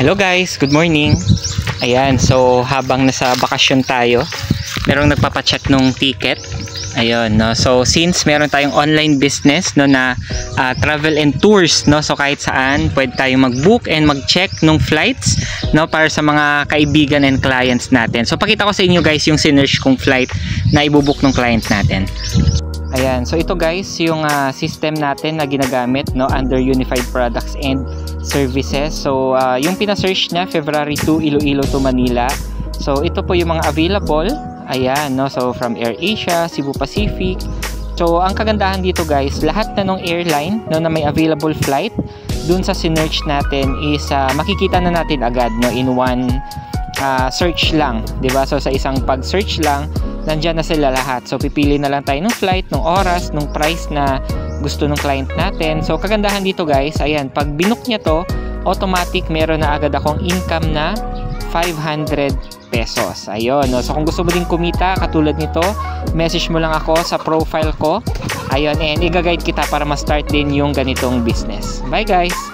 Hello guys, good morning. Ayan, so habang nasa bakasyon tayo, merong nagpapachat nung ticket. Ayun, no. So since meron tayong online business no na travel and tours, no. So kahit saan pwede tayong mag-book and mag-check nung flights, no, para sa mga kaibigan and clients natin. So pakita ko sa inyo guys yung sinearch kong flight na ibu-book ng clients natin. Ayan, so ito guys yung system natin na ginagamit no under Unified Products and Services. So yung pina-search niya February 2 Iloilo to Manila. So ito po yung mga available. Ayan, no, so from AirAsia, Cebu Pacific. So ang kagandahan dito guys, lahat na ng airline no na may available flight dun sa sinearch natin is makikita na natin agad no in one search lang, 'di ba? So sa isang pag-search lang nandiyan na sila lahat. So pipili na lang tayo ng flight, ng oras, ng price na gusto ng client natin. So kagandahan dito guys, ayan, pag binook niya to, automatic meron na agad akong income na 500 pesos. Ayun, no? So kung gusto mo din kumita katulad nito, message mo lang ako sa profile ko. Ayun, and i-guide kita para ma-start din yung ganitong business. Bye guys!